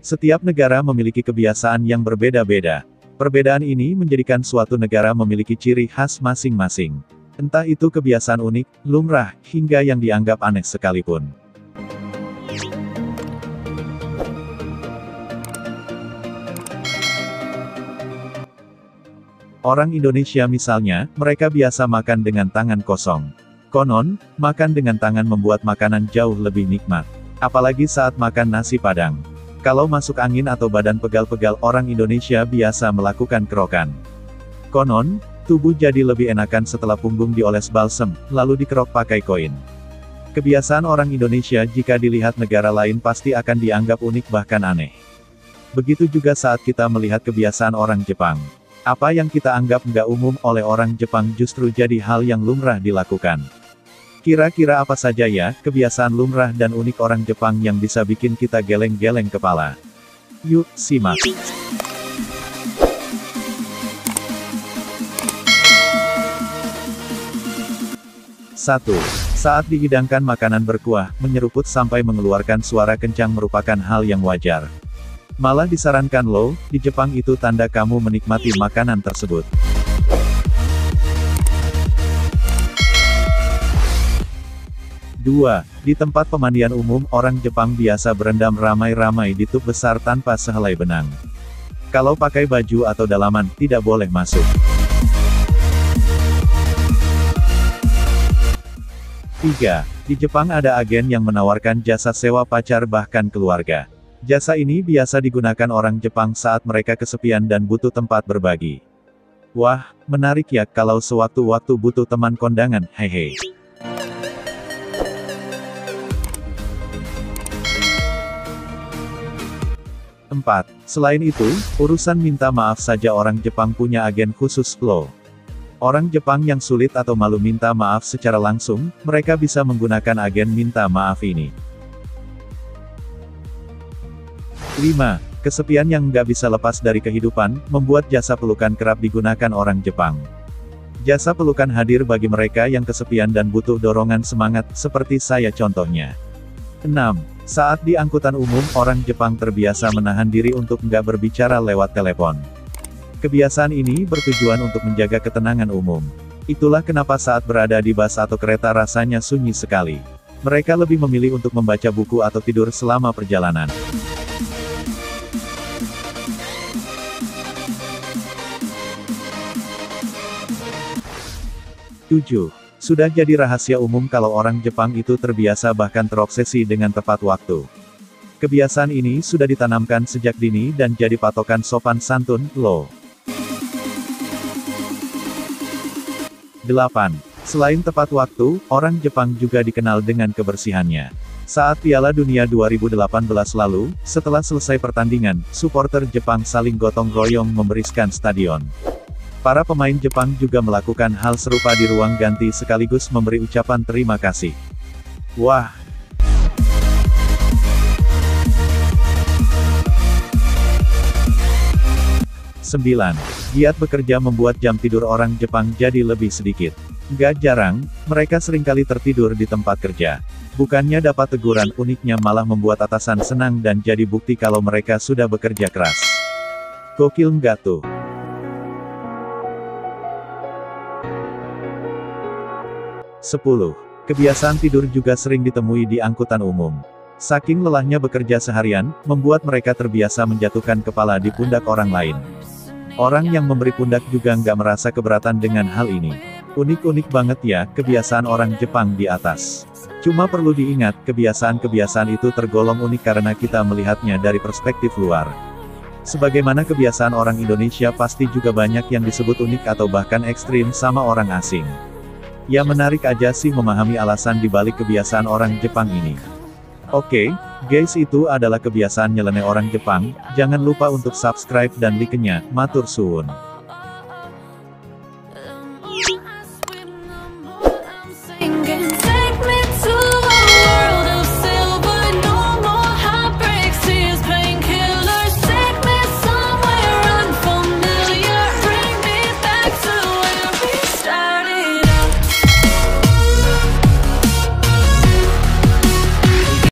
Setiap negara memiliki kebiasaan yang berbeda-beda. Perbedaan ini menjadikan suatu negara memiliki ciri khas masing-masing. Entah itu kebiasaan unik, lumrah, hingga yang dianggap aneh sekalipun. Orang Indonesia misalnya, mereka biasa makan dengan tangan kosong. Konon, makan dengan tangan membuat makanan jauh lebih nikmat. Apalagi saat makan nasi Padang. Kalau masuk angin atau badan pegal-pegal, orang Indonesia biasa melakukan kerokan. Konon, tubuh jadi lebih enakan setelah punggung dioles balsem, lalu dikerok pakai koin. Kebiasaan orang Indonesia jika dilihat negara lain pasti akan dianggap unik bahkan aneh. Begitu juga saat kita melihat kebiasaan orang Jepang. Apa yang kita anggap nggak umum oleh orang Jepang justru jadi hal yang lumrah dilakukan. Kira-kira apa saja ya, kebiasaan lumrah dan unik orang Jepang yang bisa bikin kita geleng-geleng kepala? Yuk, simak. Satu. Saat dihidangkan makanan berkuah, menyeruput sampai mengeluarkan suara kencang merupakan hal yang wajar. Malah disarankan loh, di Jepang itu tanda kamu menikmati makanan tersebut. Dua, di tempat pemandian umum, orang Jepang biasa berendam ramai-ramai di tub besar tanpa sehelai benang. Kalau pakai baju atau dalaman, tidak boleh masuk. Tiga, di Jepang ada agen yang menawarkan jasa sewa pacar bahkan keluarga. Jasa ini biasa digunakan orang Jepang saat mereka kesepian dan butuh tempat berbagi. Wah, menarik ya kalau sewaktu-waktu butuh teman kondangan, hehe. Empat. Selain itu, urusan minta maaf saja orang Jepang punya agen khusus loh. Orang Jepang yang sulit atau malu minta maaf secara langsung, mereka bisa menggunakan agen minta maaf ini. 5. Kesepian yang nggak bisa lepas dari kehidupan, membuat jasa pelukan kerap digunakan orang Jepang. Jasa pelukan hadir bagi mereka yang kesepian dan butuh dorongan semangat, seperti saya contohnya. 6. Saat di angkutan umum, orang Jepang terbiasa menahan diri untuk nggak berbicara lewat telepon. Kebiasaan ini bertujuan untuk menjaga ketenangan umum. Itulah kenapa saat berada di bus atau kereta rasanya sunyi sekali. Mereka lebih memilih untuk membaca buku atau tidur selama perjalanan. 7. Sudah jadi rahasia umum kalau orang Jepang itu terbiasa bahkan terobsesi dengan tepat waktu. Kebiasaan ini sudah ditanamkan sejak dini dan jadi patokan sopan santun, loh. 8. Selain tepat waktu, orang Jepang juga dikenal dengan kebersihannya. Saat Piala Dunia 2018 lalu, setelah selesai pertandingan, supporter Jepang saling gotong royong membersihkan stadion. Para pemain Jepang juga melakukan hal serupa di ruang ganti sekaligus memberi ucapan terima kasih. Wah! Sembilan. Giat bekerja membuat jam tidur orang Jepang jadi lebih sedikit. Gak jarang, mereka seringkali tertidur di tempat kerja. Bukannya dapat teguran, uniknya malah membuat atasan senang dan jadi bukti kalau mereka sudah bekerja keras. Gokil nggak tuh? 10. Kebiasaan tidur juga sering ditemui di angkutan umum. Saking lelahnya bekerja seharian, membuat mereka terbiasa menjatuhkan kepala di pundak orang lain. Orang yang memberi pundak juga nggak merasa keberatan dengan hal ini. Unik-unik banget ya, kebiasaan orang Jepang di atas. Cuma perlu diingat, kebiasaan-kebiasaan itu tergolong unik karena kita melihatnya dari perspektif luar. Sebagaimana kebiasaan orang Indonesia pasti juga banyak yang disebut unik atau bahkan ekstrim sama orang asing. Ya menarik aja sih memahami alasan dibalik kebiasaan orang Jepang ini. Oke, guys, itu adalah kebiasaan nyeleneh orang Jepang. Jangan lupa untuk subscribe dan like-nya, matur suwun.